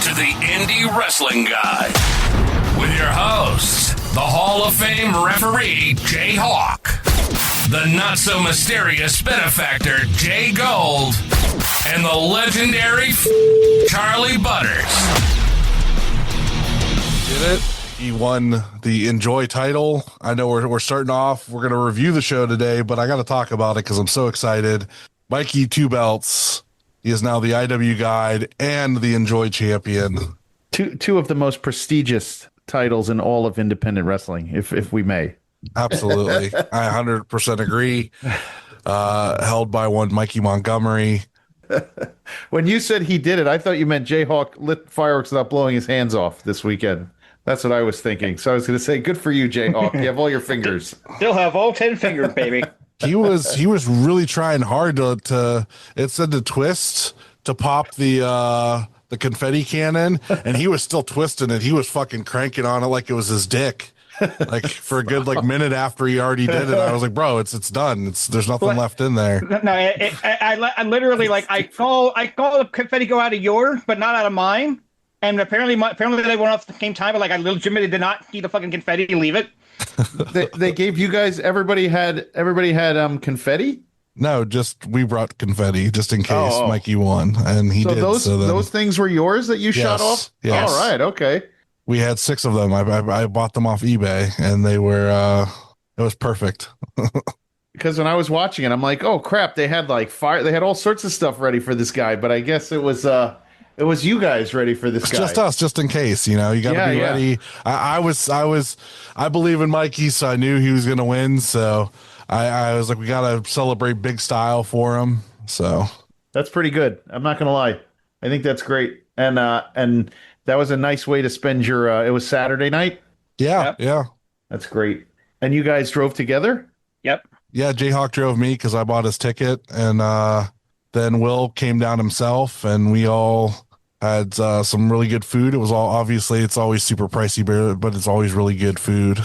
to the Indie Wrestling Guy with your hosts, the Hall of Fame referee, Jay Hawk, the not-so-mysterious benefactor, Jay Gold, and the legendary Charlie Butters. Did it? He won the Enjoy title. I know we're starting off. We're going to review the show today, but I got to talk about it because I'm so excited. Mikey Two Belts. He is now the IW Guide and the Enjoy champion. Two of the most prestigious titles in all of independent wrestling, if we may. Absolutely. I 100% agree. Held by one Mikey Montgomery. When you said he did it, I thought you meant Jayhawk lit fireworks without blowing his hands off this weekend. That's what I was thinking. So I was going to say, good for you, Jayhawk. You have all your fingers. Still have all 10 fingers, baby. He was really trying hard to it said to twist to pop the confetti cannon, and he was still twisting it. He was fucking cranking on it like it was his dick. Like for a good minute after he already did it. I was like, bro, it's done. There's nothing left in there. No, I literally I saw the confetti go out of yours, but not out of mine. And apparently they went off at the same time, but I legitimately did not see the fucking confetti leave it. they gave you guys, everybody had confetti? No, just we brought confetti just in case Mikey won, and he did. Those things were yours that you shot off? Yes. All right, okay. We had 6 of them. I bought them off eBay, and they were it was perfect. Because when I was watching it, I'm like, oh crap, they had fire, they had all sorts of stuff ready for this guy, but I guess it was you guys ready for this guy. Just us, just in case, you got to be ready. I believe in Mikey, so I knew he was going to win. So I was like, we got to celebrate big style for him. So that's pretty good. I'm not going to lie. I think that's great. And that was a nice way to spend your, it was Saturday night. Yeah. Yep. Yeah. That's great. And you guys drove together? Yep. Yeah. Jayhawk drove me cause I bought his ticket, and then Will came down himself, and we all had some really good food. It was obviously it's always super pricey, but it's always really good food.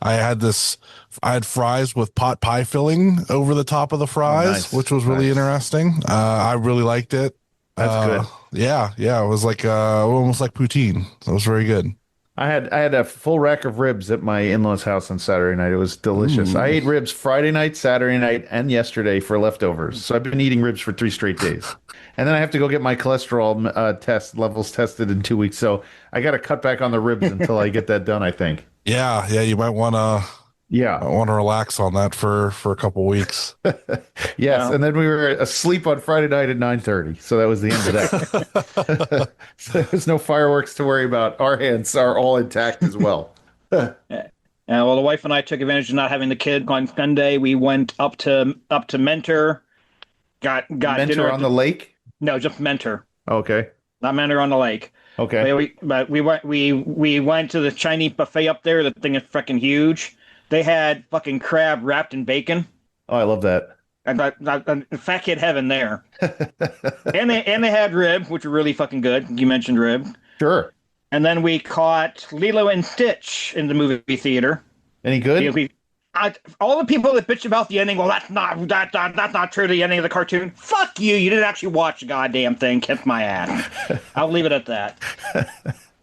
I had fries with pot pie filling over the top of the fries, which was really interesting. I really liked it. That's good. Yeah. It was almost like poutine. It was very good. I had a full rack of ribs at my in-laws' house on Saturday night. It was delicious. I ate ribs Friday night, Saturday night, and yesterday for leftovers. So I've been eating ribs for 3 straight days. And then I have to go get my cholesterol test levels tested in 2 weeks. So I got to cut back on the ribs until I get that done, I think. Yeah. You might want to relax on that for a couple weeks. Yes, and then we were asleep on Friday night at 9:30, so that was the end of that. So there was no fireworks to worry about. Our hands are all intact as well. Well, the wife and I took advantage of not having the kid on Sunday. We went up to Mentor, got Mentor dinner on the lake. No, just Mentor. Okay, not Mentor on the lake. Okay, we went to the Chinese buffet up there. The thing is freaking huge. They had fucking crab wrapped in bacon. Oh, I love that. And fat kid heaven there. and they had rib, which were really fucking good. You mentioned rib. Sure. And then we caught Lilo and Stitch in the movie theater. Any good? All the people that bitch about the ending, well, that's not true. The ending of the cartoon. Fuck you! You didn't actually watch the goddamn thing. Kiss my ass. I'll leave it at that.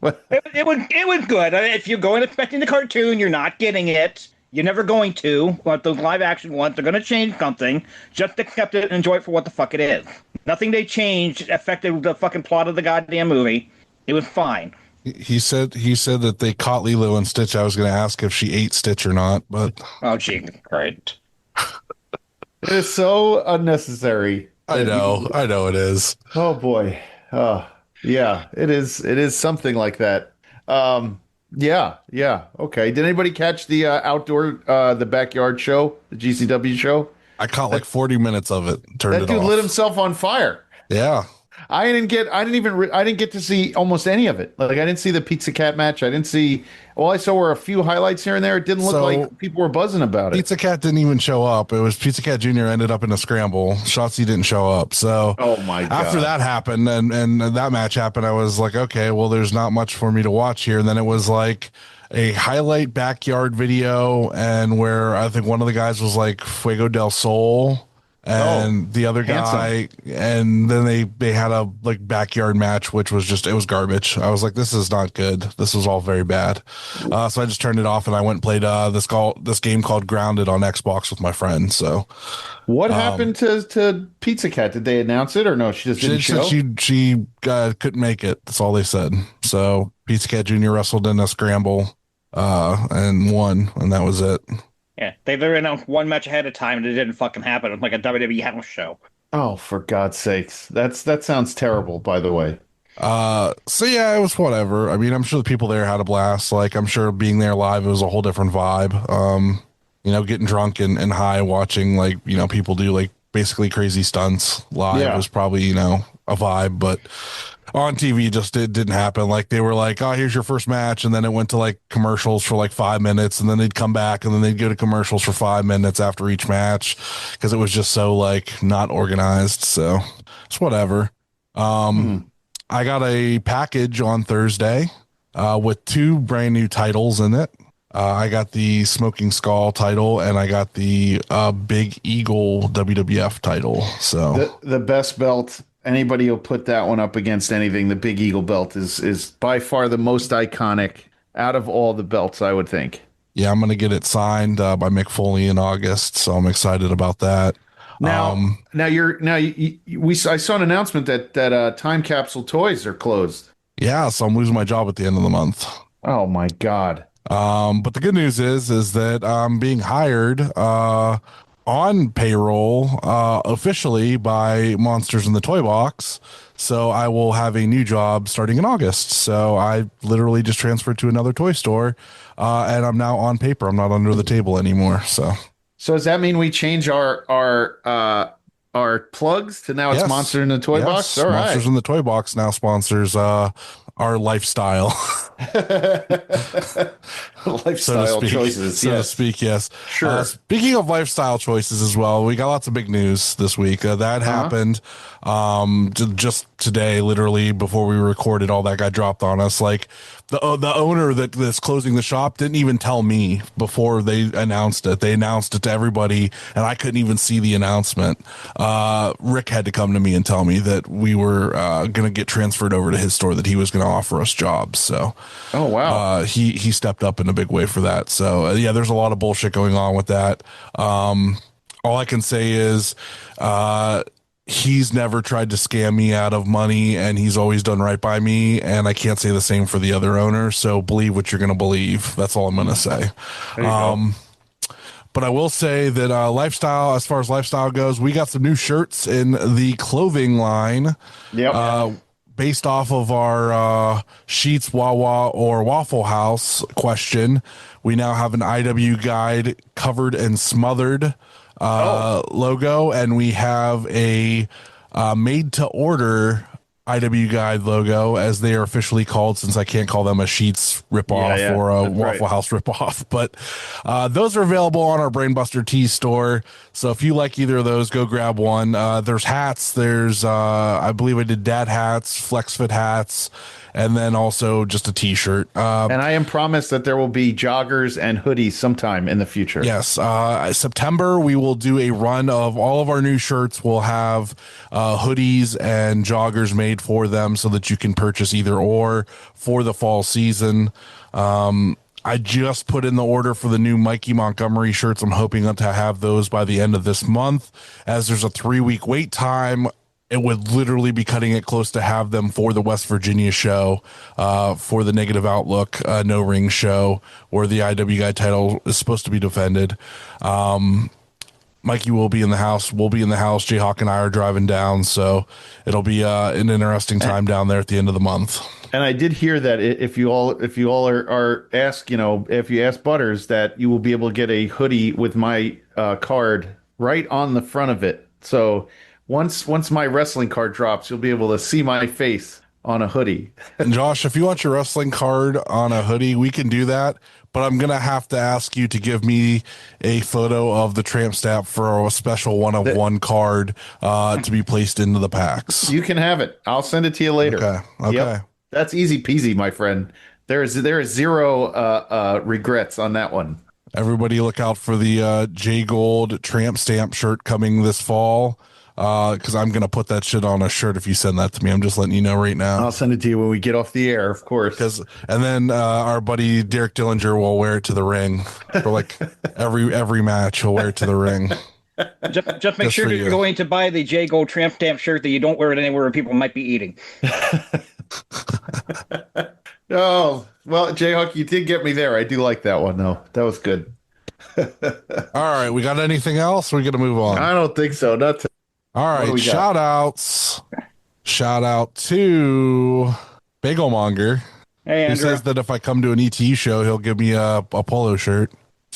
It was good. If you're going expecting the cartoon, you're not getting it. You're never going to. But those live action ones, they're going to change something. Just accept it and enjoy it for what the fuck it is. Nothing they changed affected the fucking plot of the goddamn movie. It was fine. He said that they caught Lilo and Stitch. I was going to ask if she ate Stitch or not, but oh, gee, great. It is so unnecessary. I know it is. Oh boy. Yeah, it is something like that. Yeah. Okay. Did anybody catch the outdoor, the backyard show, the GCW show? I caught 40 minutes of it. That dude lit himself on fire. Yeah. I didn't get to see almost any of it. I didn't see the Pizza Cat match. I didn't see. All I saw were a few highlights here and there. It didn't look like people were buzzing about it. Pizza Cat didn't even show up. It was Pizza Cat Jr. ended up in a scramble. Shotzi didn't show up. So oh my God. After that happened and that match happened, I was like, okay, well, there's not much for me to watch here. And then it was like a highlight backyard video, and where I think one of the guys was like Fuego del Sol. and the other handsome. guy, and then they had a like backyard match, which was just, it was garbage. I was like, this is not good. This was all very bad. So I just turned it off and I went and played this game called Grounded on Xbox with my friend. So What happened to Pizza Cat? Did they announce it or no? She just she didn't said show. she couldn't make it. That's all they said. So Pizza Cat Jr. wrestled in a scramble and won, and that was it. Yeah, they literally announced one match ahead of time and it didn't fucking happen. It was like a WWE house show. Oh, for God's sakes. That sounds terrible, by the way. So yeah, it was whatever. I mean, I'm sure the people there had a blast. Like, I'm sure being there live, it was a whole different vibe. Getting drunk and high watching, like, people do like basically crazy stunts live was probably, a vibe, but on TV just it didn't happen. Like, they were like, oh, here's your first match, and then it went to like commercials for like 5 minutes, and then they'd come back and then they'd go to commercials for 5 minutes after each match because it was just so like not organized. So it's whatever. I got a package on Thursday with two brand new titles in it. I got the Smoking Skull title and I got the Big Eagle WWF title. So The best belt. Anybody will put that one up against anything. The Big Eagle belt is by far the most iconic out of all the belts, I would think. yeah, I'm gonna get it signed by Mick Foley in August. So I'm excited about that. I saw an announcement that Time Capsule Toys are closed. Yeah, so I'm losing my job at the end of the month. Oh my God. But the good news is that I'm being hired on payroll officially by Monsters in the Toy Box. So I will have a new job starting in August. So I literally just transferred to another toy store, and I'm now on paper. I'm not under the table anymore. So So does that mean we change our plugs to now it's yes. Monster in the Toy Yes. Box? All Monsters right. in the Toy Box now sponsors our lifestyle. Lifestyle choices. So to Yes. speak, yes. Sure. Speaking of lifestyle choices as well, we got lots of big news this week. That happened just today, literally before we recorded. All that got dropped on us. Like the owner that's closing the shop didn't even tell me before they announced it. They announced it to everybody, and I couldn't even see the announcement. Rick had to come to me and tell me that we were going to get transferred over to his store, that he was going to offer us jobs. So, Oh wow. he stepped up in a big way for that. So yeah, there's a lot of bullshit going on with that. All I can say is, he's never tried to scam me out of money, and he's always done right by me. And I can't say the same for the other owner. So believe what you're going to believe. That's all I'm going to say. There you go. But I will say that as far as lifestyle goes, we got some new shirts in the clothing line. Yep. Based off of our Sheets, Wawa, or Waffle House question. We now have an IW Guide Covered and Smothered logo, and we have a made to order IW Guide logo, as they are officially called, since I can't call them a Sheets ripoff or a Waffle House ripoff. But those are available on our Brainbuster Tees store. So if you like either of those, go grab one. There's hats. There's, I believe I did dad hats, flex fit hats, and then also just a t-shirt. And I am promised that there will be joggers and hoodies sometime in the future. Yes. September, we will do a run of all of our new shirts. We'll have hoodies and joggers made for them so that you can purchase either or for the fall season. I just put in the order for the new Mikey Montgomery shirts. I'm hoping to have those by the end of this month, as there's a 3-week wait time. It would literally be cutting it close to have them for the West Virginia show, for the Negative Outlook No Ring show, where the IW Guide title is supposed to be defended. Mikey will be in the house. We'll be in the house. Jayhawk and I are driving down, so it'll be an interesting time down there at the end of the month. And I did hear that if you all are asked, if you ask Butters, that you will be able to get a hoodie with my card right on the front of it. So once my wrestling card drops, you'll be able to see my face on a hoodie. And Josh, if you want your wrestling card on a hoodie, we can do that. But I'm going to have to ask you to give me a photo of the tramp stamp for a special one-of-one card to be placed into the packs. You can have it. I'll send it to you later. Okay. Yep. That's easy peasy, my friend. There is zero regrets on that one. Everybody look out for the J Gold tramp stamp shirt coming this fall. Because I'm gonna put that shit on a shirt if you send that to me. I'm just letting you know right now. I'll send it to you when we get off the air, of course. And then our buddy Derek Dillinger will wear it to the ring for like every match. He'll wear it to the ring. Just make sure you're going to buy the J Gold tramp stamp shirt that you don't wear it anywhere where people might be eating. Oh, well, Jayhawk, you did get me there. I do like that one, though. That was good. All right, we got anything else? We're gonna move on. I don't think so. All right, shout outs. Shout out to Bagelmonger. Hey, who says that if I come to an ETU show, he'll give me a polo shirt.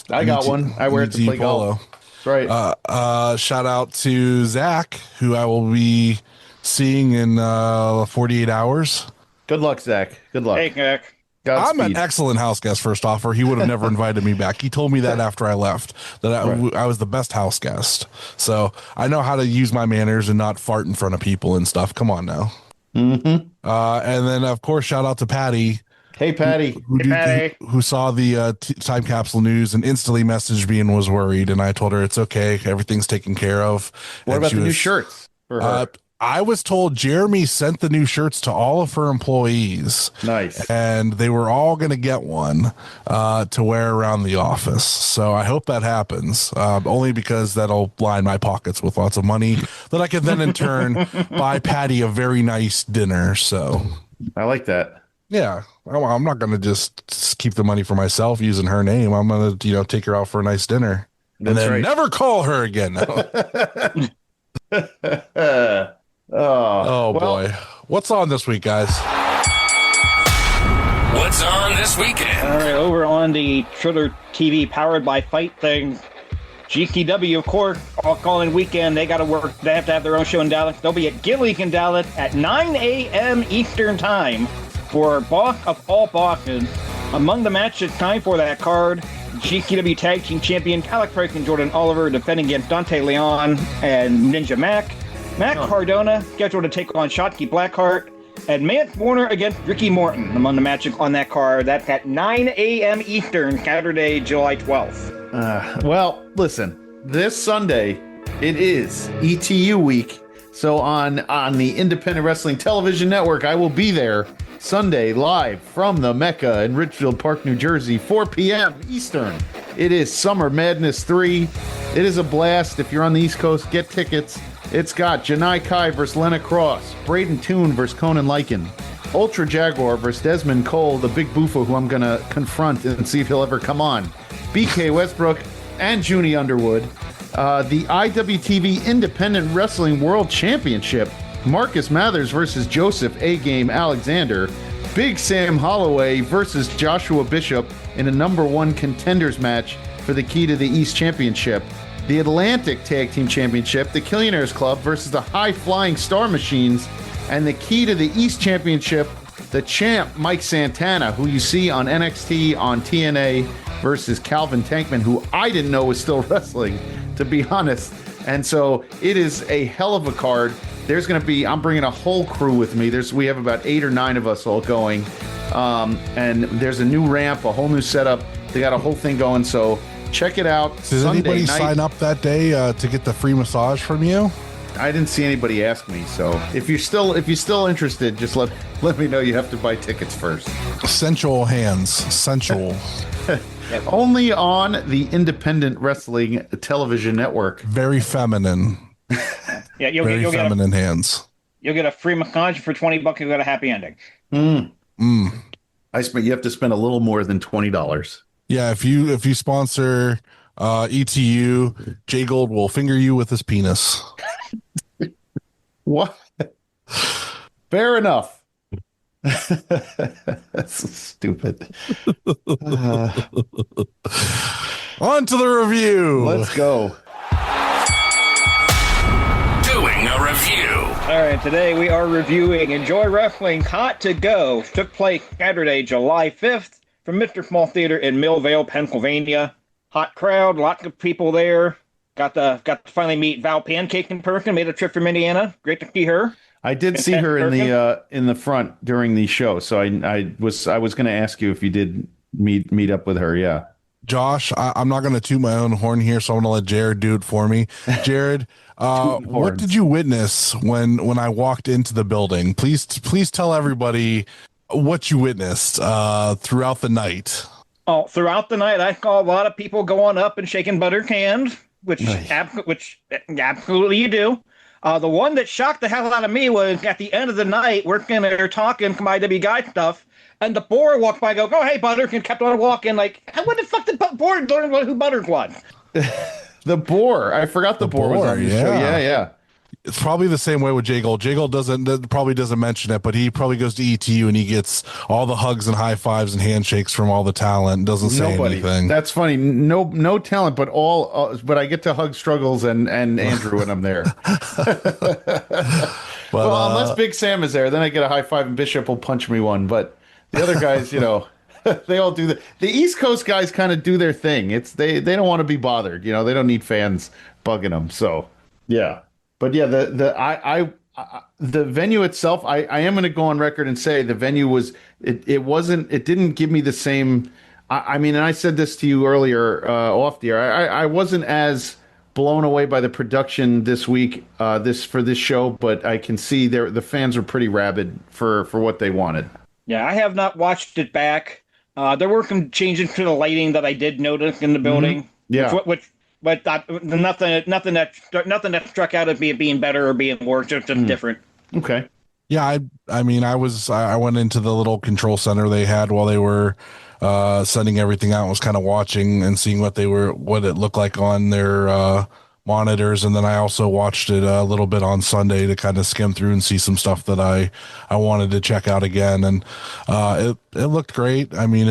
I got one. I wear it to play polo. Golf. That's right. Shout out to Zach, who I will be seeing in 48 hours. Good luck, Zach. Good luck. Hey, Zach. I'm an excellent house guest, first off, or he would have never invited me back. He told me that after I left, that I was the best house guest. So I know how to use my manners and not fart in front of people and stuff. Come on now. Mm-hmm. And then, of course, shout out to Patty. Hey, Patty. Who saw the time capsule news and instantly messaged me and was worried. And I told her it's okay. Everything's taken care of. What about the new shirts for her? I was told Jeremy sent the new shirts to all of her employees. Nice. And they were all going to get one to wear around the office. So I hope that happens, only because that'll line my pockets with lots of money that I can then in turn buy Patty a very nice dinner. So I like that. Yeah. I'm not going to just keep the money for myself using her name. I'm going to, take her out for a nice dinner. That's and then right. never call her again. Oh, boy. What's on this week, guys? What's on this weekend? All right, over on the Triller TV Powered by Fight thing, GCW, of course, all calling weekend. They got to work. They have to have their own show in Dallas. They'll be at Gilligan in Dallas at 9 a.m. Eastern Time for Boss of all bosses. Among the matches time for that card, GCW Tag Team Champion Alex Price and Jordan Oliver defending against Dante Leon and Ninja Mac. Matt Cardona scheduled to take on Shotzi Blackheart, and Mance Warner against Ricky Morton among the matches on that card. That's at 9 a.m. Eastern, Saturday, July 12th. Well, listen, this Sunday, it is ETU week. So on the Independent Wrestling Television Network, I will be there Sunday live from the Mecca in Richfield Park, New Jersey, 4 p.m. Eastern. It is Summer Madness 3. It is a blast. If you're on the East Coast, get tickets. It's got Janai Kai versus Lena Cross, Braden Toon versus Conan Lycan, Ultra Jaguar versus Desmond Cole, the big boofo who I'm going to confront and see if he'll ever come on, BK Westbrook, and Junie Underwood. The IWTV Independent Wrestling World Championship, Marcus Mathers versus Joseph A-Game Alexander, Big Sam Holloway versus Joshua Bishop in a #1 contenders match for the key to the East Championship. The Atlantic Tag Team Championship, the Killionaires Club versus the High Flying Star Machines, and the key to the East Championship, the champ Mike Santana, who you see on NXT on TNA, versus Calvin Tankman, who I didn't know was still wrestling, to be honest. And so it is a hell of a card. There's going to be, I'm bringing a whole crew with me. We have about 8 or 9 of us all going. And there's a new ramp, a whole new setup. They got a whole thing going. So check it out. Does anybody sign up that day to get the free massage from you? I didn't see anybody ask me. So if you're still interested, just let me know. You have to buy tickets first. Sensual hands. Sensual. Only on the Independent Wrestling Television Network. Very feminine. Yeah, you'll Very get feminine hands. You'll get a free massage for $20. You'll get a happy ending. You have to spend a little more than $20. Yeah, if you sponsor ETU, J Gold will finger you with his penis. What? Fair enough. That's so stupid. On to the review. Let's go. Doing a review. All right, today we are reviewing Enjoy Wrestling Hot to Go. Took place Saturday, July 5th from Mr. Small Theater in Millvale, Pennsylvania. Hot crowd, lots of people there. Got to finally meet Val Pancake in person. Made a trip from Indiana. Great to see her. I did see her in the front during the show, so I was going to ask you if you did meet up with her. Yeah. Josh, I'm not going to toot my own horn here, so I'm going to let Jared do it for me. Jared, Tooting what horns. did you witness when I walked into the building? Please tell everybody what you witnessed throughout the night. Oh, throughout the night, I saw a lot of people going up and shaking buttered hands, Ay. which absolutely you do. The one that shocked the hell out of me was at the end of the night, working there talking my W guy stuff, and the boar walked by. Go, hey, Butters, and kept on walking. Like, what the fuck did boar learn who Butters was? The boar. I forgot the boar was boar, on the show. yeah. Yeah. It's probably the same way with Jay Gold. Jay Gold probably doesn't mention it, but he probably goes to ETU and he gets all the hugs and high fives and handshakes from all the talent. Doesn't say Nobody. anything. That's funny. No talent, but but I get to hug Struggles and Andrew when I'm there. But Well, unless Big Sam is there, then I get a high five and Bishop will punch me one. But the other guys, they all do the East Coast guys kind of do their thing. It's they don't want to be bothered. They don't need fans bugging them. So yeah, but yeah, the venue itself, I am going to go on record and say the venue was it didn't give me the same. I mean, and I said this to you earlier off the air. I wasn't as blown away by the production this week for this show, but I can see the fans were pretty rabid for what they wanted. Yeah, I have not watched it back. There were some changes to the lighting that I did notice in the building. Yeah. But nothing that struck out as being better or being worse, just different. Okay. yeah, I mean, I went into the little control center they had while they were sending everything out. Was kind of watching and seeing what it looked like on their monitors, and then I also watched it a little bit on Sunday to kind of skim through and see some stuff that I wanted to check out again, and it looked great. I mean,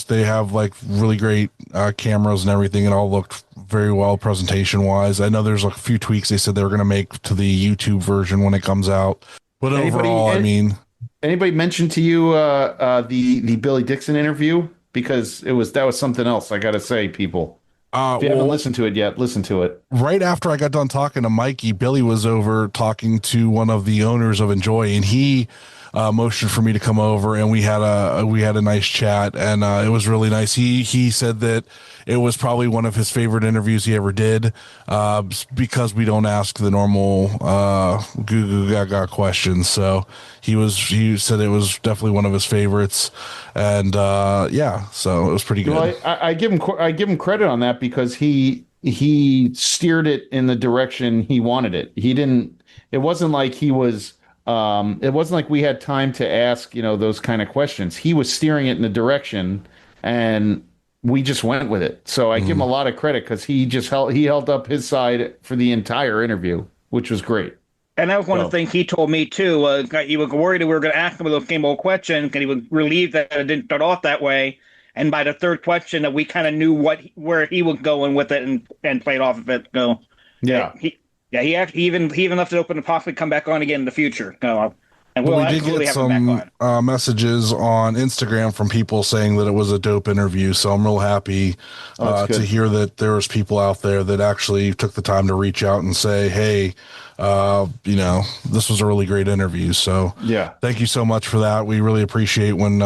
they have like really great cameras and everything. It all looked very well presentation wise. I know there's a few tweaks they said they were going to make to the YouTube version when it comes out, but overall, I mean, Anybody mentioned to you the Billy Dixon interview? Because that was something else. I got to say, people, if you haven't listened to it yet, listen to it. right after I got done talking to Mikey, Billy was over talking to one of the owners of Enjoy, and he motioned for me to come over, and we had a nice chat, and it was really nice. He said that it was probably one of his favorite interviews he ever did, because we don't ask the normal goo goo gaga questions. So he said it was definitely one of his favorites, and yeah, so it was pretty good. Well, I give him credit on that because he steered it in the direction he wanted it. He didn't. It wasn't like he was. It wasn't like we had time to ask, those kind of questions. He was steering it in the direction, and we just went with it. So I give him a lot of credit because he held up his side for the entire interview, which was great. And that was one of the things he told me too. He was worried that we were going to ask him those same old questions, and he was relieved that it didn't start off that way. And by the third question, that we kind of knew where he was going with it and played off of it. So Yeah. he even left it open to possibly come back on again in the future. So, and we'll we did absolutely get have him back some on. messages on Instagram from people saying that it was a dope interview. So I'm real happy that's good. to hear that there was people out there that actually took the time to reach out and say, hey, this was a really great interview. So Yeah. thank you so much for that. We really appreciate when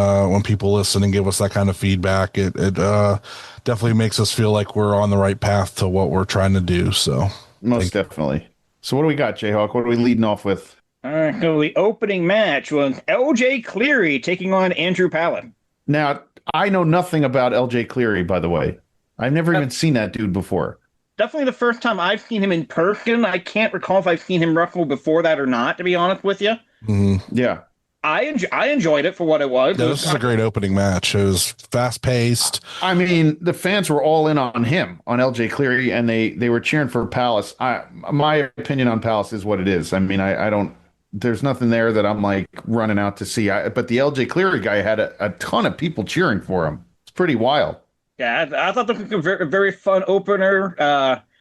people listen and give us that kind of feedback. It definitely makes us feel like we're on the right path to what we're trying to do. So Most definitely. So what do we got, Jayhawk? What are we leading off with? All right, so the opening match was LJ Cleary taking on Andrew Palin. Now, I know nothing about LJ Cleary, by the way. I've never even seen that dude before. Definitely the first time I've seen him in person. I can't recall if I've seen him wrestle before that or not, to be honest with you. Yeah. I enjoyed it for what it was. yeah, this is a great opening match. It was fast paced. I mean, the fans were all in on him, on LJ Cleary, and they were cheering for Palace. My opinion on Palace is what it is. I mean, I don't. There's nothing there that I'm like running out to see. But the LJ Cleary guy had a ton of people cheering for him. It's pretty wild. Yeah, I thought this was a very fun opener.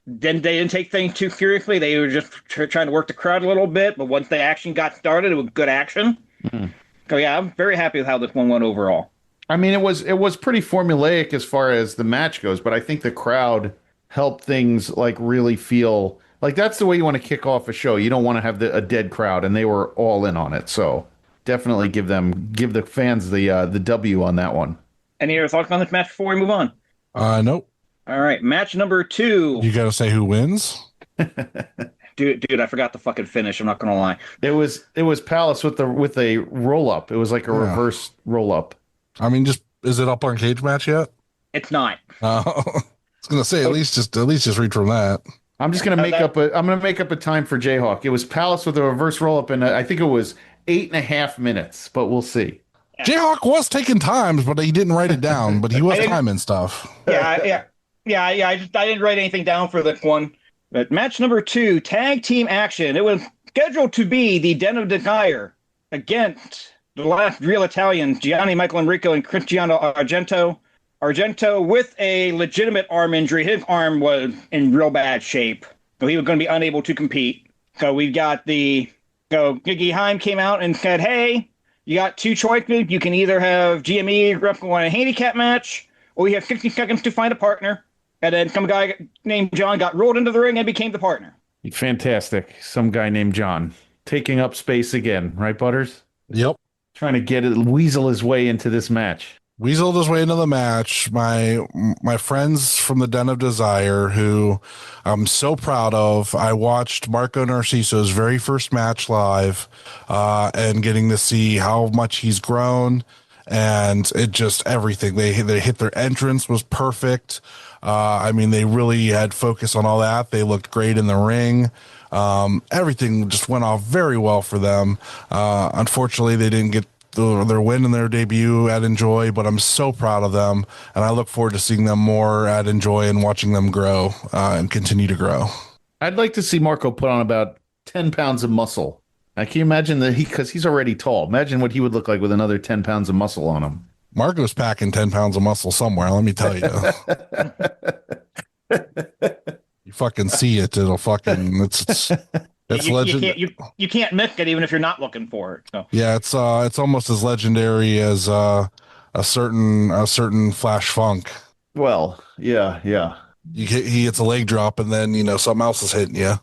They didn't take things too seriously. They were just trying to work the crowd a little bit. But once the action got started, it was good action. So yeah, I'm very happy with how this one went overall. I mean, it was pretty formulaic as far as the match goes, but I think the crowd helped things like really feel like that's the way you want to kick off a show. You don't want to have a dead crowd, and they were all in on it. So definitely give the fans the W on that one. Any other thoughts on this match before we move on? Nope. All right, match number 2. You got to say who wins. Dude, I forgot the fucking finish. I'm not gonna lie. It was Palace with a roll up. It was like a Yeah. reverse roll up. I mean, just is it up on Cage Match yet? It's not. I was gonna say at least just read from that. I'm just gonna I'm gonna make up a time for Jayhawk. It was Palace with a reverse roll up, and I think it was 8.5 minutes, but we'll see. Jayhawk was taking times, but he didn't write it down. But he was timing stuff. Yeah. I didn't write anything down for this one. But match number 2, tag team action. It was scheduled to be the Den of Desire against the last real Italians, Gianni Michael Enrico and Cristiano Argento. Argento with a legitimate arm injury. His arm was in real bad shape, so he was going to be unable to compete. So we've got Gigi Heim came out and said, hey, you got 2 choices. You can either have GME wrestle a handicap match, or you have 60 seconds to find a partner. And then some guy named John got rolled into the ring and became the partner. Fantastic. Some guy named John taking up space again, right, Butters? Yep. Trying to weasel his way into this match. Weaseled his way into the match. My friends from the Den of Desire, who I'm so proud of. I watched Marco Narciso's very first match live, and getting to see how much he's grown, and it just everything. They hit their entrance was perfect. I mean, they really had focus on all that. They looked great in the ring. Everything just went off very well for them. Unfortunately, they didn't get their win in their debut at Enjoy, but I'm so proud of them, and I look forward to seeing them more at Enjoy and watching them grow and continue to grow. I'd like to see Marco put on about 10 pounds of muscle. Now, can you imagine because he's already tall. Imagine what he would look like with another 10 pounds of muscle on him. Marco's packing 10 pounds of muscle somewhere, let me tell you. You fucking see it, it'll fucking it's legend. You can't miss it even if you're not looking for it. So. Yeah, it's almost as legendary as a certain Flash Funk. Well, yeah. He hits a leg drop and then something else is hitting you.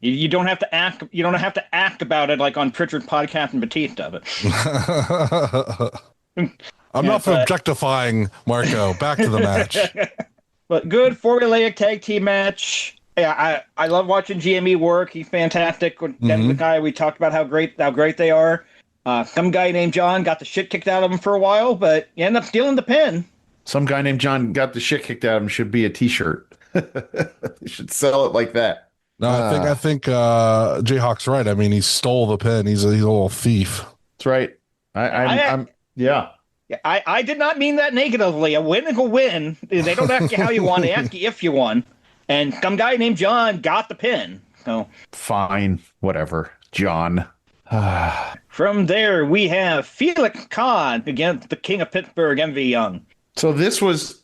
You don't have to ask. You don't have to act about it like on Pritchard's podcast and Batista. But I'm not for objectifying Marco. Back to the match. But good formulaic tag team match. Yeah, I love watching GME work. He's fantastic. The guy we talked about how great they are. Some guy named John got the shit kicked out of him for a while, but he ended up stealing the pin. Some guy named John got the shit kicked out of him should be a T-shirt. They should sell it like that. No, I think Jayhawk's right. I mean, he stole the pin. He's a little thief. That's right. I'm yeah. I did not mean that negatively. A win is a win. They don't ask you how you won. They ask you if you won. And some guy named John got the pin. So fine, whatever, John. From there, we have Felix Kahn against the King of Pittsburgh, MV Young. So this was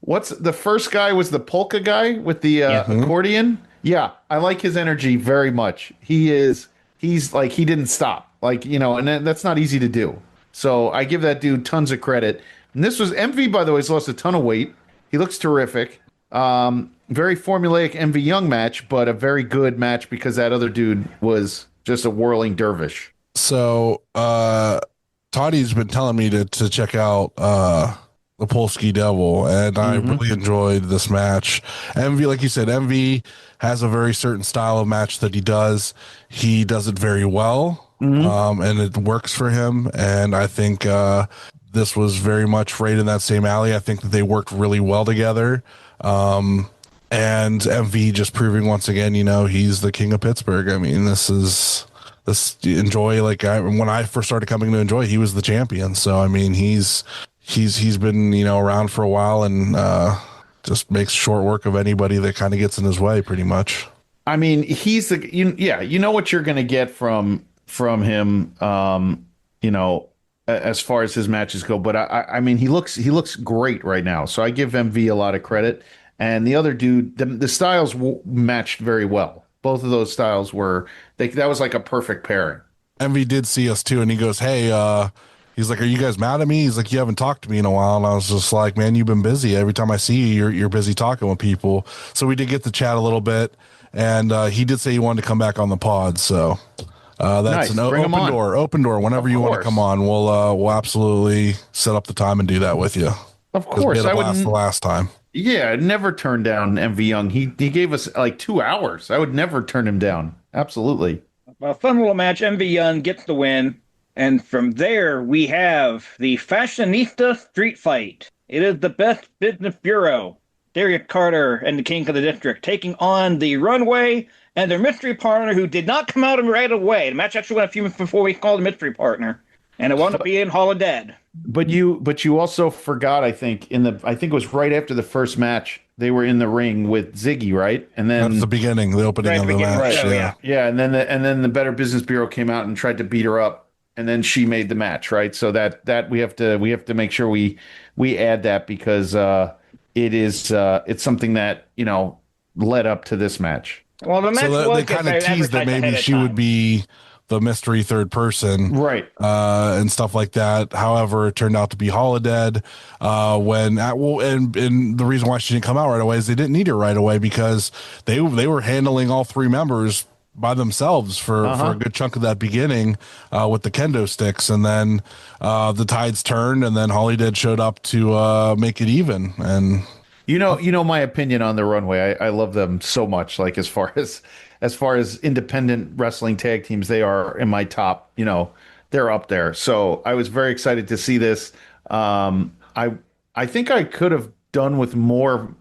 what's the first guy was the polka guy with the accordion. Yeah, I like his energy very much. He's like, he didn't stop, and that's not easy to do. So I give that dude tons of credit. And this was MV, by the way, has lost a ton of weight. He looks terrific. Very formulaic MV Young match, but a very good match because that other dude was just a whirling dervish. So Toddy's been telling me to check out the Polski Devil, and I really enjoyed this match. MV, like you said, MV has a very certain style of match that he does. He does it very well, and it works for him. And I think this was very much right in that same alley. I think that they worked really well together. And MV just proving once again, he's the king of Pittsburgh. I mean, this Enjoy. When I first started coming to Enjoy, he was the champion. So I mean, he's been around for a while and just makes short work of anybody that kind of gets in his way, pretty much. I mean, he's you know what you're going to get from him, as far as his matches go. But I mean, he looks great right now. So I give MV a lot of credit. And the other dude, the styles matched very well. Both of those styles that was like a perfect pairing. MV did see us too, and he goes, "Hey, he's like, are you guys mad at me?" He's like, "You haven't talked to me in a while." And I was just like, "Man, you've been busy. Every time I see you, you're busy talking with people." So we did get to chat a little bit, and he did say he wanted to come back on the pod. So that's nice. an open door. Whenever you want to come on, we'll absolutely set up the time and do that with you. Of 'Cause we course, had a I blast the wouldn't. last time. Yeah, I'd never turn down MV Young. He gave us like 2 hours. I would never turn him down. Absolutely. A fun little match. MV Young gets the win. And from there, we have the Fashionista Street Fight. It is the Best Business Bureau, Darius Carter and the King of the District, taking on the Runway and their mystery partner who did not come out right away. The match actually went a few minutes before we called the mystery partner. And it wound up being Hall of Dead. But you also forgot, I think, I think it was right after the first match, they were in the ring with Ziggy, right? And That's then the beginning, the opening Right, of the beginning, match. right, Yeah. yeah, and then the Better Business Bureau came out and tried to beat her up, and then she made the match, right? So that we have to make sure we add that because it's something that led up to this match. Well, the match So was they kind of teased that maybe she would be the mystery third person, Right. and stuff like that. However, it turned out to be Holodead. And the reason why she didn't come out right away is they didn't need her right away because they were handling all three members by themselves for a good chunk of that beginning with the kendo sticks, and then the tides turned, and then Holodead showed up to make it even. And My opinion on the Runway. I love them so much. Like as far as independent wrestling tag teams, they are in my top. They're up there. So I was very excited to see this. I think I could have done with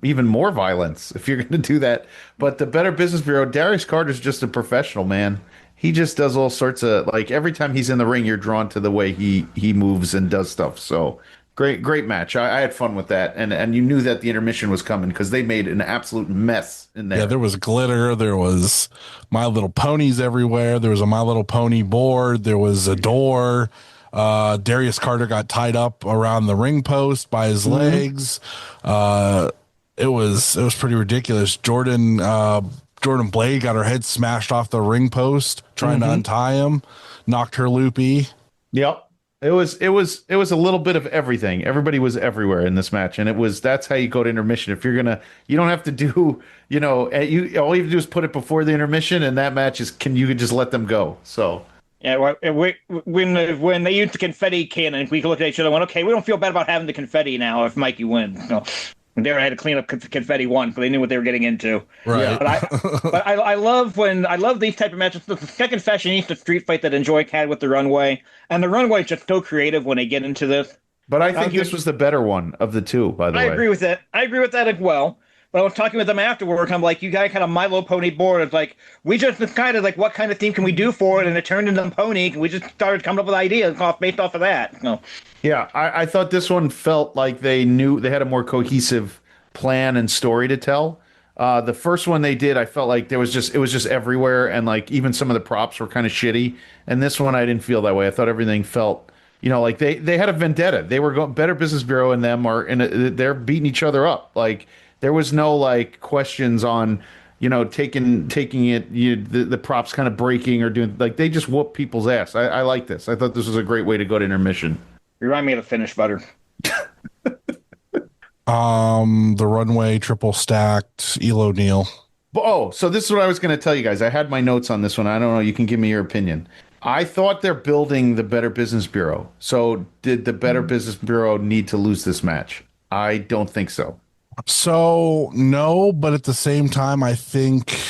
even more violence if you're going to do that. But the Better Business Bureau, Darius Carter's just a professional, man. He just does all sorts of every time he's in the ring, you're drawn to the way he moves and does stuff. So. Great match. I had fun with that, and you knew that the intermission was coming because they made an absolute mess in there. yeah, there was glitter, there was My Little Ponies everywhere, there was a My Little Pony board, there was a door. Darius Carter got tied up around the ring post by his legs. It was pretty ridiculous. Jordan Blade got her head smashed off the ring post trying to untie him, knocked her loopy. Yep. It was a little bit of everything. Everybody was everywhere in this match, and that's how you go to intermission. If you're you don't have to do, all you have to do is put it before the intermission, and that match you can just let them go. So Yeah, when they used the confetti cannon, we could look at each other and went, okay, we don't feel bad about having the confetti now if Mikey wins. No. They had to clean up confetti once, but they knew what they were getting into. Right. But I love these type of matches. The second Fashionista Street Fight that Enjoy had with the Runway, and the Runway is just so creative when they get into this. But I think this was the better one of the two, by the way. I agree with that. I agree with that as well. But I was talking with them afterward. I'm like, you guys had a My Little Pony board. It's like, we just decided, what kind of theme can we do for it? And it turned into Pony. And we just started coming up with ideas based off of that. So. Yeah, I thought this one felt like they knew they had a more cohesive plan and story to tell. The first one they did, I felt like it was just everywhere, and even some of the props were kind of shitty. And this one, I didn't feel that way. I thought everything felt, like they had a vendetta. They were going Better Business Bureau and them they're beating each other up. There was no questions on taking it, the props kind of breaking or doing they just whoop people's ass. I like this. I thought this was a great way to go to intermission. Remind me of the finish, Butter. The Runway triple stacked Elo Neal. Oh, so this is what I was going to tell you guys. I had my notes on this one. I don't know. You can give me your opinion. I thought they're building the Better Business Bureau. So did the Better Business Bureau need to lose this match? I don't think so. So no, but at the same time, I think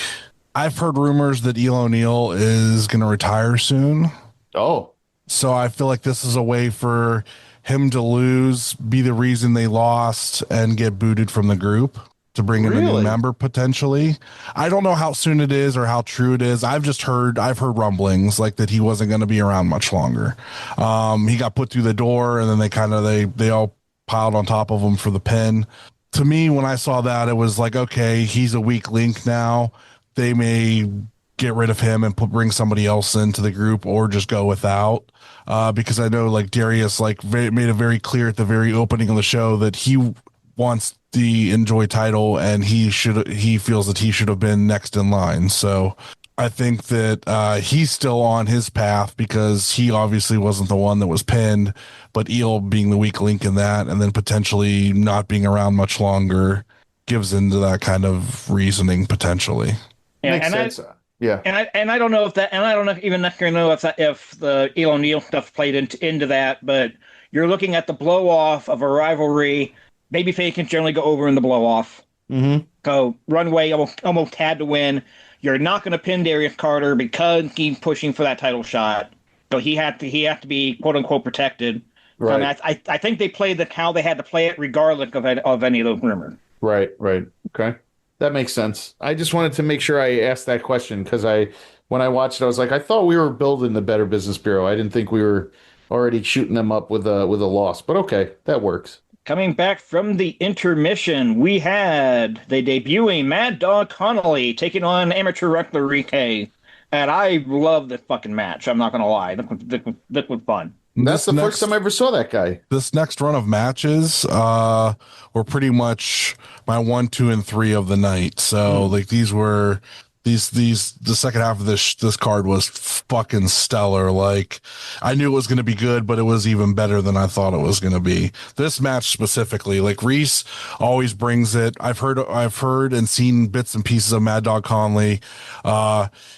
I've heard rumors that Elo Neal is going to retire soon. Oh. So I feel like this is a way for him to lose, be the reason they lost, and get booted from the group to bring in a new member potentially. I don't know how soon it is or how true it is. I've heard rumblings that he wasn't going to be around much longer. He got put through the door, and then they all piled on top of him for the pin. To me, when I saw that, it was okay, he's a weak link now. They may get rid of him and bring somebody else into the group, or just go without. Because I know Darius made it very clear at the very opening of the show that he wants the Enjoy title, and he feels that he should have been next in line. So I think that he's still on his path because he obviously wasn't the one that was pinned, but Eel being the weak link in that, and then potentially not being around much longer, gives into that kind of reasoning potentially. Yeah, Makes sense. Yeah, and I don't know if that, and I don't even necessarily know if the Elo Neal stuff played into that, but you're looking at the blow off of a rivalry Babyface can generally go over in the blow off. Mm-hmm. So Runway almost had to win. You're not going to pin Darius Carter because he's pushing for that title shot. So he had to be quote unquote protected. So I, mean, Right. I think they played how they had to play it regardless of any of those rumors. Right. Right. Okay. That makes sense. I just wanted to make sure I asked that question because when I watched it, I was like, I thought we were building the Better Business Bureau. I didn't think we were already shooting them up with a loss. But okay, that works. Coming back from the intermission, we had the debuting Mad Dog Connolly taking on amateur wrestler Rike. And I love this fucking match. I'm not going to lie. This was fun. That's This the first next time I ever saw that guy. this next run of matches were pretty much my 1, 2, and 3 of the night. So like these the second half of this card was fucking stellar. Like I knew it was going to be good, but it was even better than I thought it was going to be. This match specifically, like Reese always brings it. I've heard and seen bits and pieces of Mad Dog Conley.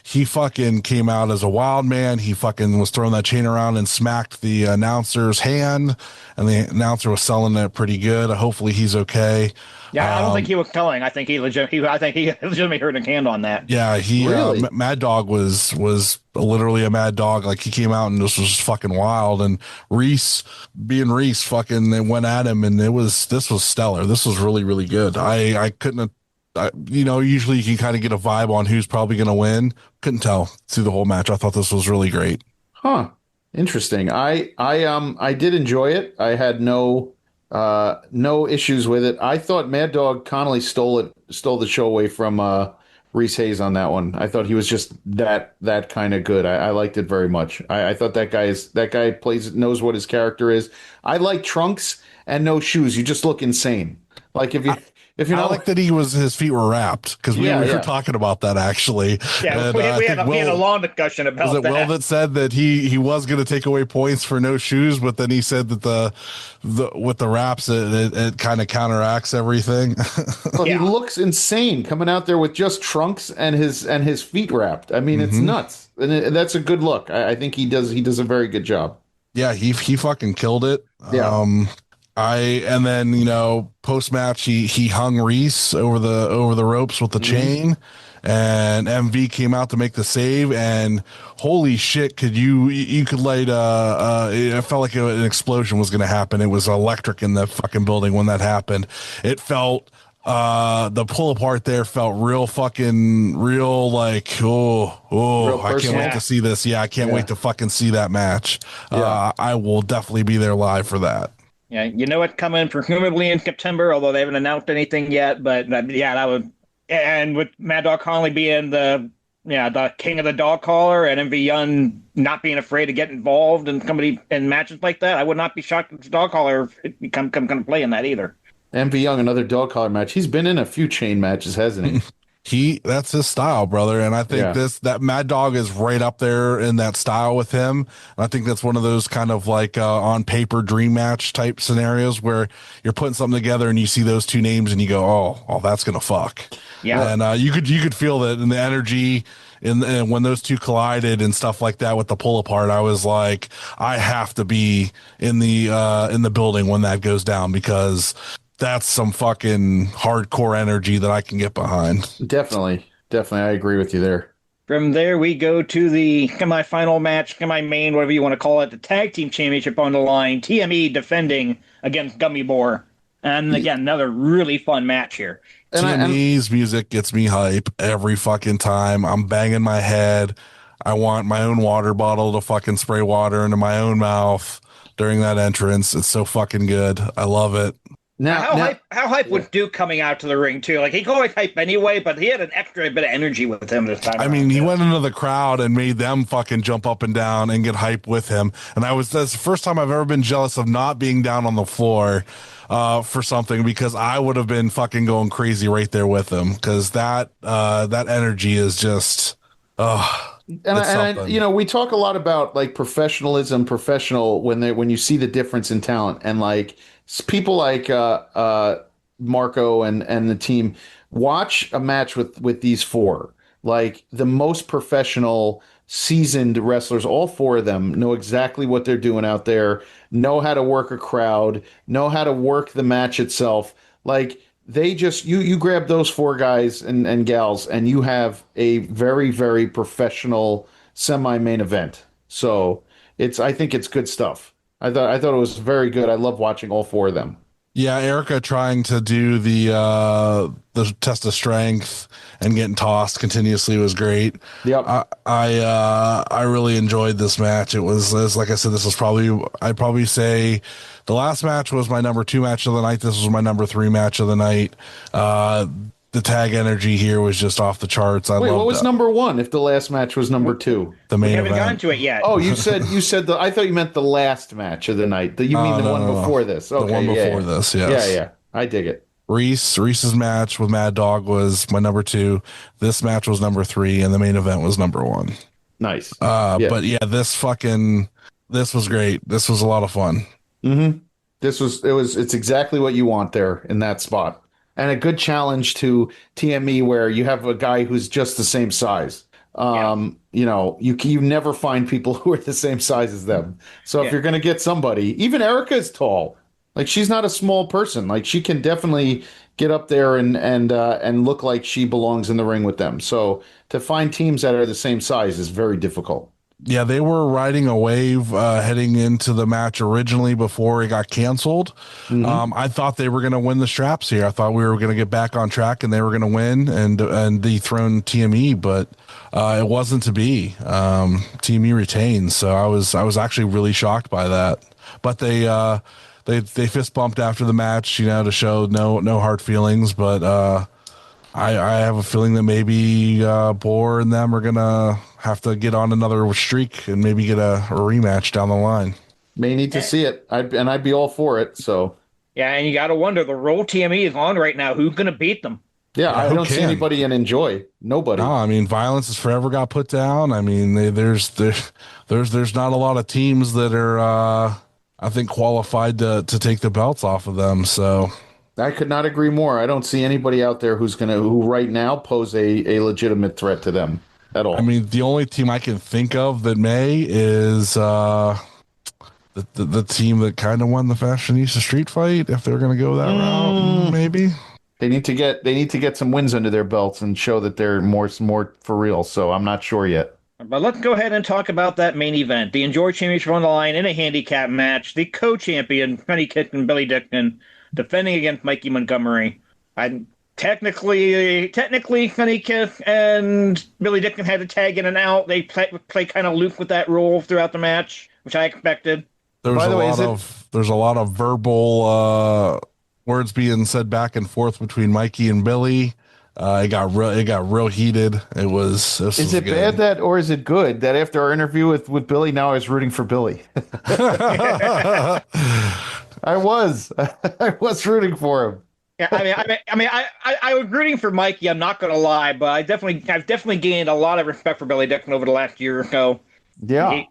He fucking came out as a wild man. He fucking was throwing that chain around and smacked the announcer's hand, and the announcer was selling it pretty good. Hopefully he's okay. Yeah, I don't think he was telling. I think he legitimately heard a hand on that. Yeah, Really? Mad Dog was literally a mad dog. Like he came out and this was just fucking wild. And Reese, being Reese, fucking they went at him, and this was stellar. This was really really good. I couldn't have. Usually you can kind of get a vibe on who's probably going to win. Couldn't tell through the whole match. I thought this was really great. Huh. Interesting. I did enjoy it. I had no issues with it. I thought Mad Dog Connolly stole the show away from Reese Hayes on that one. I thought he was just that kind of good. I liked it very much. I thought that guy knows what his character is. I like trunks and no shoes. You just look insane. Like if you I know like that his feet were wrapped because we were talking about that actually. Yeah, And, we I had think we had a long discussion was about it Will that. that said that he was going to take away points for no shoes, but then he said that the with the wraps it kind of counteracts everything. Well, he Yeah. looks insane coming out there with just trunks and his feet wrapped. I mean, it's Mhm. nuts, and that's a good look. I think he does a very good job. Yeah, he fucking killed it. Yeah. And then post match he hung Reese over the ropes with the chain, and MV came out to make the save, and holy shit, you could light it felt like an explosion was going to happen. It was electric in the fucking building when that happened. It felt the pull apart there felt real like Real I can't personal. wait to see this. Yeah, I can't Yeah. wait to fucking see that match. Yeah. I will definitely be there live for that. Yeah, you know it's coming presumably in September, although they haven't announced anything yet. But yeah, that would, and with Mad Dog Conley being the king of the dog collar, and MV Young not being afraid to get involved in somebody in matches like that, I would not be shocked if the dog collar come to play in that either. MV Young, another dog collar match. He's been in a few chain matches, hasn't he? That's his style, brother. And I think Yeah. that Mad Dog is right up there in that style with him. And I think that's one of those kind of like on paper dream match type scenarios where you're putting something together and you see those two names and you go, oh, that's gonna fuck. Yeah. And you could feel that in the energy and when those two collided and stuff like that with the pull apart. I was like, I have to be in the building when that goes down because that's some fucking hardcore energy that I can get behind. Definitely. Definitely. I agree with you there. From there, we go to the semi-final match, semi-main, whatever you want to call it, the tag team championship on the line. TME defending against Gummy Boar, and again, another really fun match here. TME's music gets me hype every fucking time. I'm banging my head. I want my own water bottle to fucking spray water into my own mouth during that entrance. It's so fucking good. I love it. How hype was Duke coming out to the ring too? Like he could always hype anyway, but he had an extra bit of energy with him this time. I mean, he went into the crowd and made them fucking jump up and down and get hype with him. And that's the first time I've ever been jealous of not being down on the floor for something, because I would have been fucking going crazy right there with him, because that energy is just we talk a lot about like professional when you see the difference in talent, and like people like Marco and the team watch a match with these four, like the most professional seasoned wrestlers. All four of them know exactly what they're doing out there, know how to work a crowd, know how to work the match itself. Like they just you grab those four guys and gals, and you have a very, very professional semi-main event. So I think it's good stuff. I thought it was very good. I love watching all four of them. Yeah, Erica trying to do the test of strength and getting tossed continuously was great. Yep. I really enjoyed this match. It was like I said, this was probably I'd probably say the last match was my number 2 match of the night. This was my number 3 match of the night. The tag energy here was just off the charts. Wait, what was number 1 if the last match was number 2? The We main haven't gotten event. to it yet. Oh, you said I thought you meant the last match of the night. You mean the No, one no. before this? Okay, The one yeah, before yeah. this, yes. Yeah. I dig it. Reese's match with Mad Dog was my number 2. This match was number 3, and the main event was number 1. Nice. Yeah. But yeah, this was great. This was a lot of fun. Mm-hmm. It's exactly what you want there in that spot. And a good challenge to TME where you have a guy who's just the same size. You never find people who are the same size as them. So if you're going to get somebody, even Erica is tall. Like she's not a small person. Like she can definitely get up there and look like she belongs in the ring with them. So to find teams that are the same size is very difficult. Yeah, they were riding a wave heading into the match originally before it got canceled. I thought they were going to win the straps here. I thought we were going to get back on track and they were going to win and dethrone TME, but it wasn't to be. TME retained, so I was actually really shocked by that. But they fist bumped after the match, to show no hard feelings. But I have a feeling that maybe Bohr and them are gonna have to get on another streak and maybe get a rematch down the line. May need to see it. I'd be all for it. So Yeah, and you got to wonder the role TME is on right now. Who's going to beat them? yeah, I who don't see can? anybody and enjoy. Nobody. No, I mean violence has forever got put down. I mean there's not a lot of teams that are I think qualified to take the belts off of them. So I could not agree more. I don't see anybody out there who right now pose a legitimate threat to them at all. I mean the only team I can think of that may is the team that kind of won the Fashionista Street Fight. If they're going to go that route, maybe. They need to get some wins under their belts and show that they're more for real. So I'm not sure yet. But let's go ahead and talk about that main event. The Enjoy Championship on the line in a handicap match. The co-champion, Penny Kitchen, Billy Dixon, defending against Mikey Montgomery. And technically, Penny Kiss and Billy Dixon had to tag in and out. They play kind of loose with that rule throughout the match, which I expected. There's a lot of verbal words being said back and forth between Mikey and Billy. It got real heated. Is it bad that, or is it good that after our interview with Billy, now I was rooting for Billy? I was rooting for him. Yeah, I was rooting for Mikey. I'm not going to lie, but I've definitely gained a lot of respect for Billy Dixon over the last year or so. Yeah,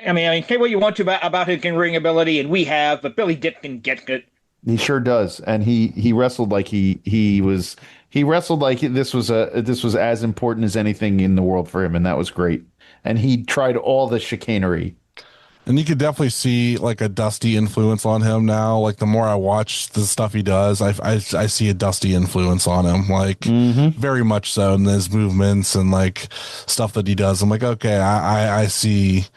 I mean, say what you want to about his in-ring ability, and we have, but Billy Dixon gets it. He sure does, and he wrestled like he wrestled like this was as important as anything in the world for him, and that was great. And he tried all the chicanery. And you could definitely see like a Dusty influence on him now. Like the more I watch the stuff he does, I see a Dusty influence on him, like very much so in his movements and like stuff that he does. I'm like, okay, I see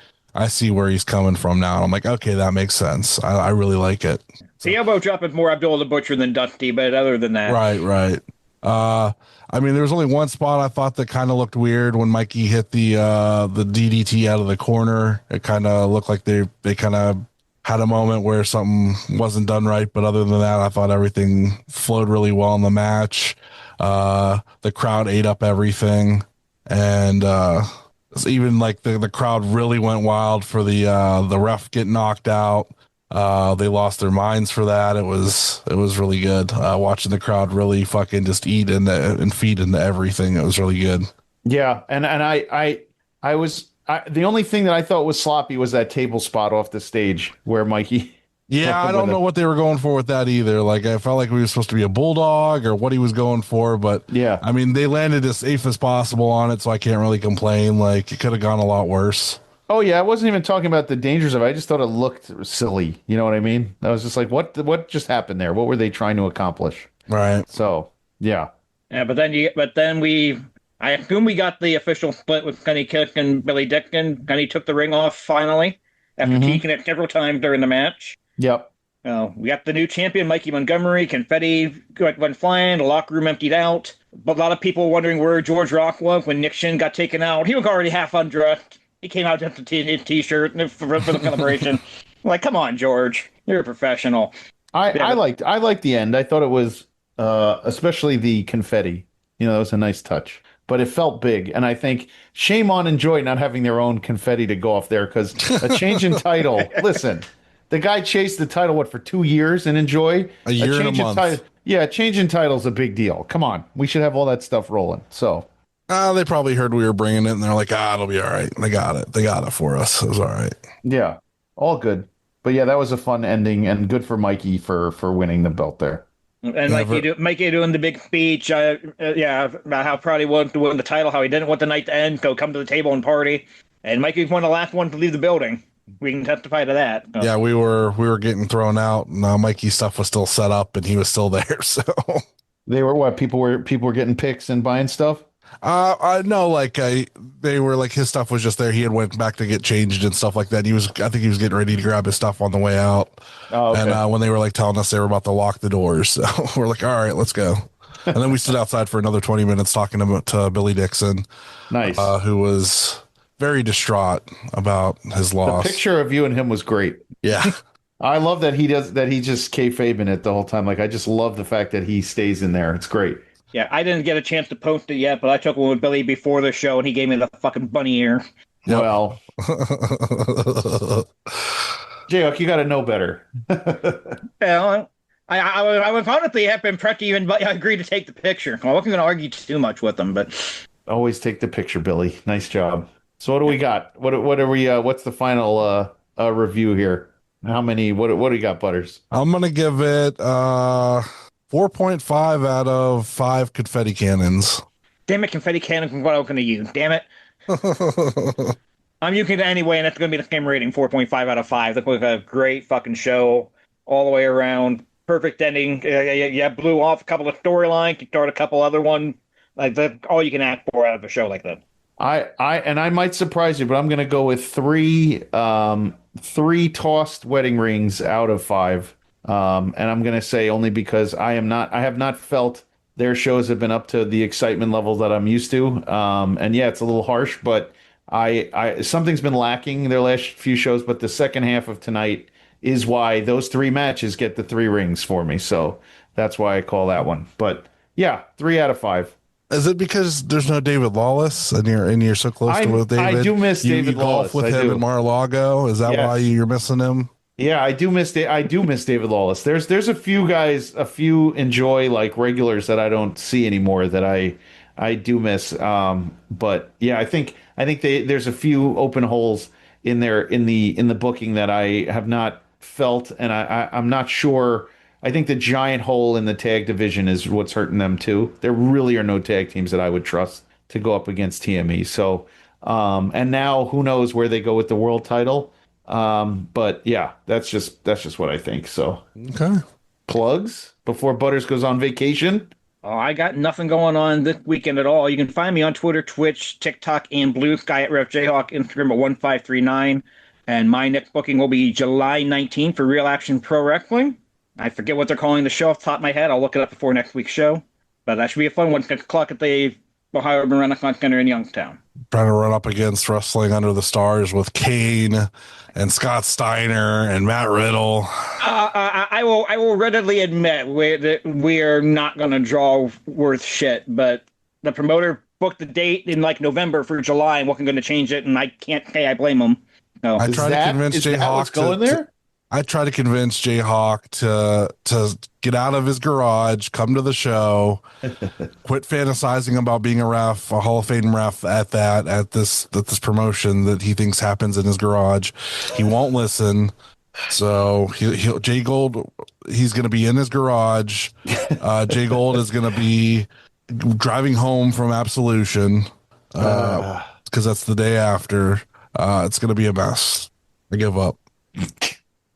where he's coming from now. And I'm like, okay, that makes sense. I really like it. The elbow drop is more Abdullah the Butcher than Dusty, but other than that, Right. I mean, there was only one spot I thought that kind of looked weird when Mikey hit the DDT out of the corner. It kind of looked like they kind of had a moment where something wasn't done right. But other than that, I thought everything flowed really well in the match. The crowd ate up everything. And even like the crowd really went wild for the ref getting knocked out. They lost their minds for that. It was really good. Watching the crowd really fucking just eat and feed into everything. It was really good. Yeah, and the only thing that I thought was sloppy was that table spot off the stage where Mikey Yeah, I don't know what they were going for with that either. Like, I felt like we were supposed to be a bulldog or what he was going for, but Yeah. I mean, they landed as safe as possible on it, so I can't really complain. Like, it could have gone a lot worse. Oh yeah, I wasn't even talking about the dangers of it. I just thought it looked silly. You know what I mean? I was just like, what just happened there? What were they trying to accomplish? Right. So, yeah. Yeah, I assume we got the official split with Kenny Kick and Billy Dickin. Kenny took the ring off finally after teaking it several times during the match. Yep. We got the new champion, Mikey Montgomery. Confetti went flying. The locker room emptied out. But a lot of people wondering where George Rock was when Nick Shin got taken out. He was already half undressed. He came out just in his t-shirt for the celebration. Like, come on, George, you're a professional. I liked the end. I thought it was especially the confetti. You know, that was a nice touch. But it felt big, and I think shame on Enjoy not having their own confetti to go off there because a change in title. Listen, the guy chased the title for 2 years and Enjoy a year and a month. Yeah, change in title's a big deal. Come on, we should have all that stuff rolling. So. They probably heard we were bringing it, and they're like, it'll be all right. They got it. They got it for us. It was all right. Yeah, all good. But yeah, that was a fun ending, and good for Mikey for winning the belt there. And Mikey doing the big speech, about how proud he was to win the title, how he didn't want the night to end, go come to the table and party. And Mikey was one of the last ones to leave the building. We can testify to that. Yeah, we were getting thrown out, and Mikey's stuff was still set up, and he was still there. So they were what? People were getting picks and buying stuff. I know, like they were like his stuff was just there. He had went back to get changed and stuff like that. I think he was getting ready to grab his stuff on the way out. Oh, okay. And when they were like telling us they were about to lock the doors, so we're like, all right, let's go. And then we stood outside for another 20 minutes talking to Billy Dixon, nice, who was very distraught about his loss. The picture of you and him was great. Yeah. I love that he just kayfabing it the whole time. Like, I just love the fact that he stays in there. It's great. Yeah, I didn't get a chance to post it yet, but I took one with Billy before the show, and he gave me the fucking bunny ear. Yep. Well, Jayhawk, you got to know better. Well, I was honestly have been impressed to even agree to take the picture. I wasn't going to argue too much with him, but always take the picture, Billy. Nice job. So what do we got? What are we? What's the final review here? How many? What do you got, Butters? I'm gonna give it 4.5 out of 5 confetti cannons. Damn it, confetti cannons is what I was going to use. Damn it. I'm using it anyway, and that's going to be the same rating, 4.5 out of 5. That was a great fucking show all the way around. Perfect ending. Yeah, blew off a couple of storylines. You start a couple other ones. Like, that's all you can ask for out of a show like that. I might surprise you, but I'm going to go with three tossed wedding rings out of 5. And I'm going to say only because I have not felt their shows have been up to the excitement level that I'm used to. And yeah, it's a little harsh, but something's been lacking their last few shows, but the second half of tonight is why those 3 matches get the 3 rings for me. So that's why I call that one. But yeah, 3 out of 5. Is it because there's no David Lawless and you're so close to with David? I do miss David you golf Lawless. with him at Mar-a-Lago. Is that why you're missing him? Yeah, I do miss David Lawless. There's a few guys, a few Enjoy like regulars that I don't see anymore that I do miss. But yeah, I think there's a few open holes in the booking that I have not felt, and I'm not sure. I think the giant hole in the tag division is what's hurting them too. There really are no tag teams that I would trust to go up against TME. So, and now who knows where they go with the world title. But yeah, that's just what I think. So, okay. Plugs before Butters goes on vacation. Oh, I got nothing going on this weekend at all. You can find me on Twitter, Twitch, TikTok, and Blue Sky at Ref Jayhawk, Instagram at 1539. And my next booking will be July 19th for Real Action Pro Wrestling. I forget what they're calling the show off the top of my head. I'll look it up before next week's show. But that should be a fun one. 6 o'clock at the Ohio Urban Renaissance Center in Youngstown. Trying to run up against Wrestling Under the Stars with Kane and Scott Steiner and Matt Riddle. I will readily admit we are not going to draw worth shit, but the promoter booked the date in like November for July, and wasn't going to change it, and I can't say I blame him. No. I tried to convince Jayhawk to get out of his garage, come to the show, quit fantasizing about being a ref, a Hall of Fame ref at this promotion that he thinks happens in his garage. He won't listen. So Jay Gold, he's going to be in his garage. Jay Gold is going to be driving home from Absolution because that's the day after. It's going to be a mess. I give up.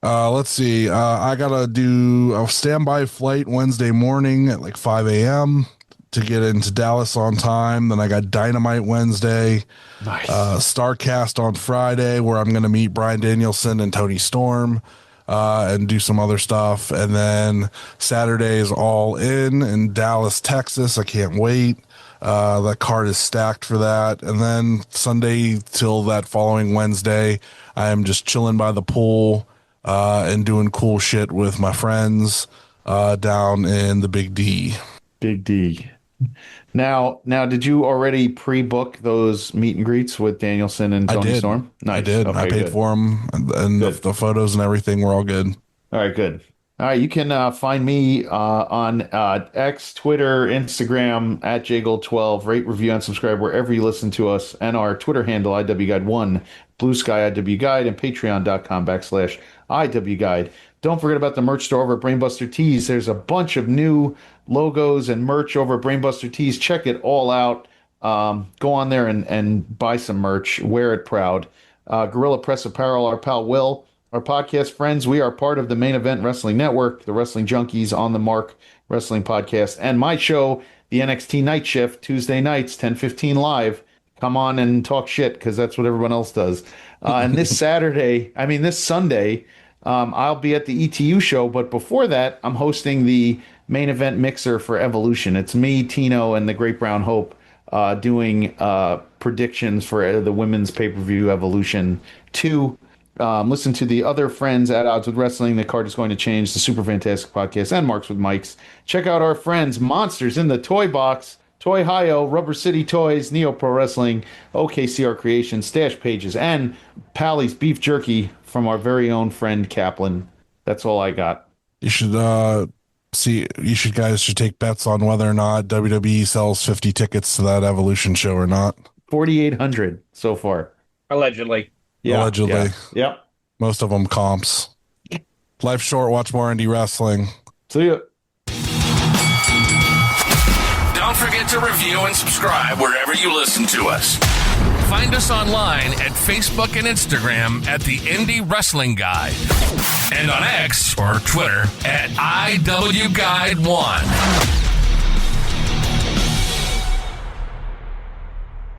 Let's see. I got to do a standby flight Wednesday morning at like 5 a.m. to get into Dallas on time. Then I got Dynamite Wednesday. Nice. Starcast on Friday, where I'm going to meet Bryan Danielson and Tony Storm and do some other stuff. And then Saturday is All in Dallas, Texas. I can't wait. That card is stacked for that. And then Sunday till that following Wednesday, I am just chilling by the pool and doing cool shit with my friends down in the Big D. Big D. Now, did you already pre-book those meet and greets with Danielson and Tony Storm? Nice. I did. Okay, I paid for them, and the photos and everything were all good. All right, good. All right, you can find me on X, Twitter, Instagram at jgold12. Rate, review, and subscribe wherever you listen to us, and our Twitter handle IWGuide1, Blue Sky IWGuide, and Patreon.com/IWGuide. Don't forget about the merch store over at Brainbuster Tees. There's a bunch of new logos and merch over at Brainbuster Tees. Check it all out. Go on there and buy some merch. Wear it proud. Gorilla Press Apparel, our pal Will. Our podcast friends, we are part of the Main Event Wrestling Network, the Wrestling Junkies on the Mark Wrestling Podcast, and my show, the NXT Night Shift, Tuesday nights, 10:15 live. Come on and talk shit, because that's what everyone else does. And this Sunday, I'll be at the ETU show, but before that, I'm hosting the Main Event Mixer for Evolution. It's me, Tino, and the Great Brown Hope doing predictions for the women's pay-per-view Evolution 2. Listen to the other friends at Odds with Wrestling. The card is going to change. The Super Fantastic Podcast and Marks with Mikes. Check out our friends Monsters in the Toy Box, Toy Hio, Rubber City Toys, Neo Pro Wrestling, OKCR Creations, Stash Pages, and Pally's Beef Jerky from our very own friend Kaplan. That's all I got. You should guys should take bets on whether or not WWE sells 50 tickets to that Evolution show or not. 4,800 so far. Allegedly. Yeah, allegedly. Yeah. Yep. Most of them comps. Life's short. Watch more indie wrestling. See ya. Don't forget to review and subscribe wherever you listen to us. Find us online at Facebook and Instagram at the Indie Wrestling Guide, and on X or Twitter at IWGuide1.